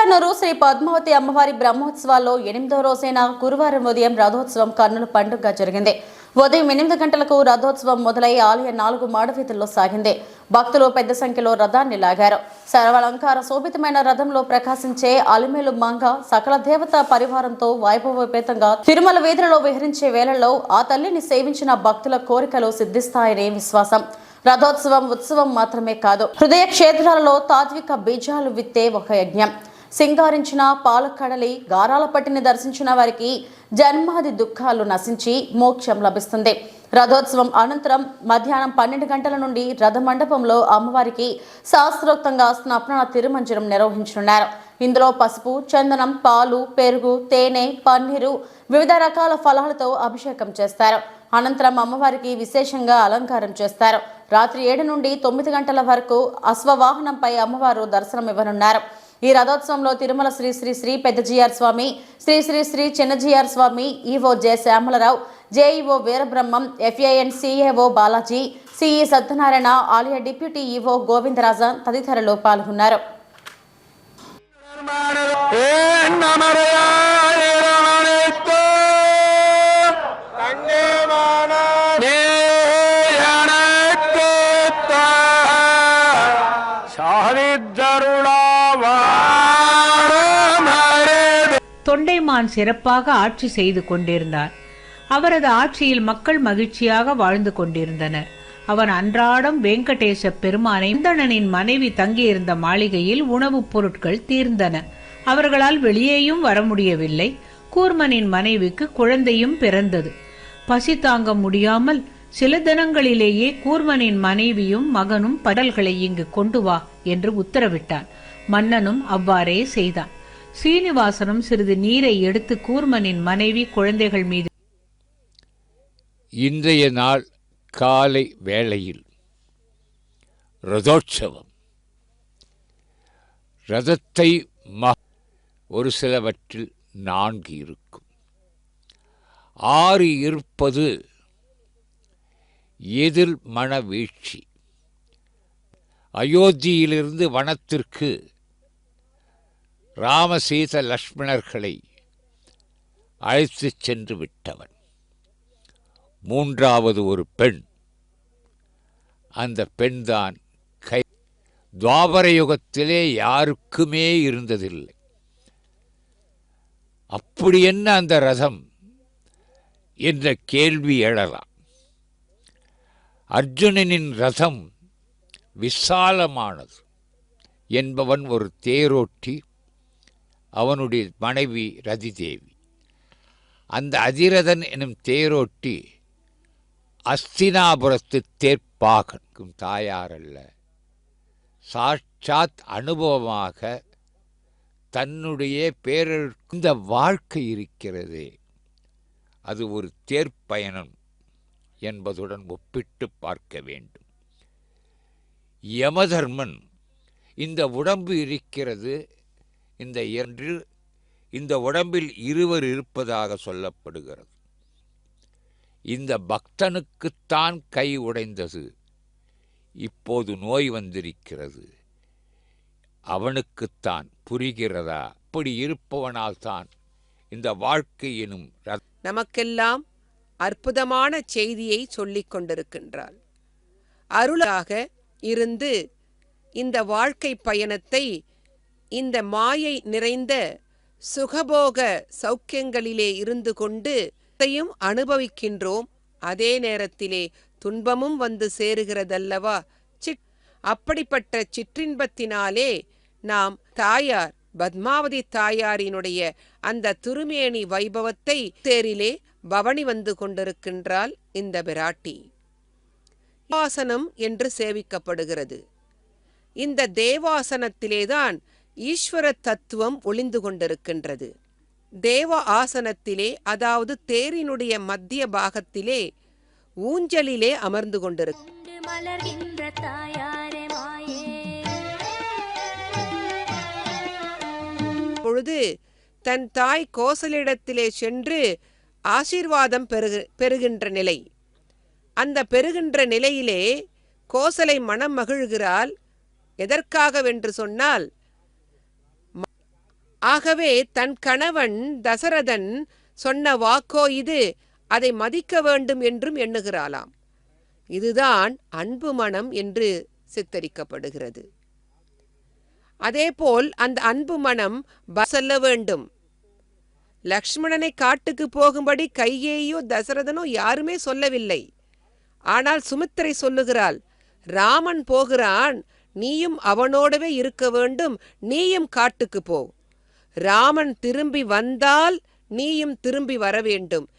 తిరుచానూరు శ్రీ పద్మావతి అమ్మవారి బ్రహ్మోత్సవాల్లో 8వ రోజైన గురువారం ఉదయం రథోత్సవం కన్నుల పండుగగా జరిగింది. ఉదయం 8 గంటలకు రథోత్సవం మొదలై ఆలయ 4 మాడవీధుల్లో సాగింది. భక్తులు పెద్ద సంఖ్యలో రథాన్ని లాగారు. సర్వాలంకార శోభితమైన రథంలో ప్రకాశించే అలిమేలు మంగ సకల దేవతా పరివారంతో వైభవోపేతంగా తిరుమల వీధులలో విహరించే వేళల్లో ఆ తల్లిని సేవించిన భక్తుల కోరికలు సిద్ధిస్తాయనే విశ్వాసం. రథోత్సవం ఉత్సవం మాత్రమే కాదు, హృదయ క్షేత్రాలలో తాత్విక బీజాలు విత్తే ఒక యజ్ఞం. సింగారించిన పాలకడలి గారాల పట్టిని దర్శించిన వారికి జన్మాది దుఃఖాలు నశించి మోక్షం లభిస్తుంది. రథోత్సవం అనంతరం మధ్యాహ్నం 12 గంటల నుండి రథమండపంలో అమ్మవారికి శాస్త్రోక్తంగా స్నాపన తిరుమంజనం నిర్వహించనున్నారు. ఇందులో పసుపు, చందనం, పాలు, పెరుగు, తేనె, పన్నీరు, వివిధ రకాల ఫలాలతో అభిషేకం చేస్తారు. అనంతరం అమ్మవారికి విశేషంగా అలంకారం చేస్తారు. రాత్రి 7 నుండి 9 గంటల వరకు అశ్వవాహనంపై అమ్మవారు దర్శనం ఇవ్వనున్నారు. ఈ రథోత్సవంలో Tirumala Shri Shri Shri Peddajeeyar Swami, Shri Shri Shri Chinnajeeyar Swami, EO J Shyamala Rao, JEO Veerabrahmam, ఎఫ్ఐఎన్ సిఏఓ బాలాజీ, సిఈ సత్యనారాయణ, ఆలయ డిప్యూటీ ఈవో గోవిందరాజన్ తదితరులు పాల్గొన్నారు. தொண்டைமான் சிறப்பாக ஆட்சி செய்து கொண்டிருந்தார். அவரது ஆட்சியில் மக்கள் மகிழ்ச்சியாக வாழ்ந்து கொண்டிருந்தனர். அவன் அன்றாடம் வெங்கடேச பெருமானை இந்தணனின் மனைவி தங்கியிருந்த மாளிகையில் உணவுப் பொருட்கள் தீர்ந்தன. அவர்களால் வெளியேயும் வர முடியவில்லை. கூர்மனின் மனைவிக்கு குழந்தையும் பிறந்தது. பசி தாங்க முடியாமல் சில தினங்களிலேயே கூர்மனின் மனைவியும் மகனும் படல்களை இங்கு கொண்டு வா என்று உத்தரவிட்டான். மன்னனும் அவ்வாறே செய்தான். சீனிவாசனும் சிறிது நீரை எடுத்து கூர்மனின் மனைவி குழந்தைகள் மீது. இன்றைய நாள் காலை வேளையில் ரதோற்சவம். ரதத்தை ஒரு சிலவற்றில் 4 இருக்கும். 6 இருப்பது எதிர் மன வீழ்ச்சி. அயோத்தியிலிருந்து வனத்திற்கு ராமசீத லக்ஷ்மணர்களை அழைத்துச் சென்று விட்டவன். 3வது ஒரு பெண். அந்த பெண்தான் துவாபர யுகத்திலே யாருக்குமே இருந்ததில்லை. அப்படி என்ன அந்த ரதம் என்ற கேள்வி எழலாம். அர்ஜுனனின் ரதம் விசாலமானது என்பவன் ஒரு தேரோட்டி, அவனுடைய மனைவி ரதிதேவி. அந்த அதிரதன் எனும் தேரோட்டி அஸ்தினாபுரத்து தேர்ப்பாகனுக்கும் தாயாரல்ல, சாட்சாத் அனுபவமாக தன்னுடைய இந்த வாழ்க்கை இருக்கிறதே, அது ஒரு தேர்ப்பயணம் என்பதுடன் ஒப்பிட்டு பார்க்க வேண்டும். யமதர்மன் இந்த உடம்பு இருக்கிறது, இந்த உடம்பில் இருவர் இருப்பதாக சொல்லப்படுகிறது. இந்த பக்தனுக்குத்தான் கை உடைந்தது, இப்போது நோய் வந்திருக்கிறது, அவனுக்குத்தான் புரிகிறதா? அப்படி இருப்பவனால் தான் இந்த வாழ்க்கை எனும் நமக்கெல்லாம் அற்புதமான செய்தியை சொல்லிக் கொண்டிருக்கின்றாள். அருளாக இருந்து இந்த வாழ்க்கை பயணத்தை இந்த மாயை நிறைந்த சுகபோக சௌக்கியங்களிலே இருந்து கொண்டு அனுபவிக்கின்றோம். அதே நேரத்திலே துன்பமும் வந்து சேருகிறதல்லவா? அப்படிப்பட்ட சிற்றின்பத்தினாலே நாம் தாயார் பத்மாவதி தாயாரினுடைய அந்த திருமேனி வைபவத்தை தேரிலே பவனி வந்து கொண்டிருக்கின்றாள் இந்த பிராட்டி. தேவாசனம் என்று சேவிக்கப்படுகிறது. இந்த தேவாசனத்திலேதான் ஈஸ்வர தத்துவம் ஒளிந்து கொண்டிருக்கின்றது. தேவ ஆசனத்திலே, அதாவது தேரினுடைய மத்திய பாகத்திலே ஊஞ்சலிலே அமர்ந்து கொண்டிருக்கின்ற பொழுது தன் தாய் கோசலிடத்திலே சென்று ஆசீர்வாதம் பெறுகின்ற நிலை. அந்த பெறுகின்ற நிலையிலே கோசலை மனம் மகிழ்கிறாள். எதற்காகவென்று சொன்னால், ஆகவே தன் கணவன் தசரதன் சொன்ன வாக்கோ இது, அதை மதிக்க வேண்டும் என்றும் எண்ணுகிறாளாம். இதுதான் அன்பு மனம் என்று சித்தரிக்கப்படுகிறது. அதேபோல் அந்த அன்பு மனம் செல்ல வேண்டும். லக்ஷ்மணனை காட்டுக்கு போகும்படி கைகேயியோ தசரதனோ யாருமே சொல்லவில்லை. ஆனால் சுமித்திரை சொல்லுகிறாள், ராமன் போகிறான், நீயும் அவனோடவே இருக்க வேண்டும், நீயும் காட்டுக்கு போ. ராமன் திரும்பி வந்தால் நீயும் திரும்பி வர வேண்டும்.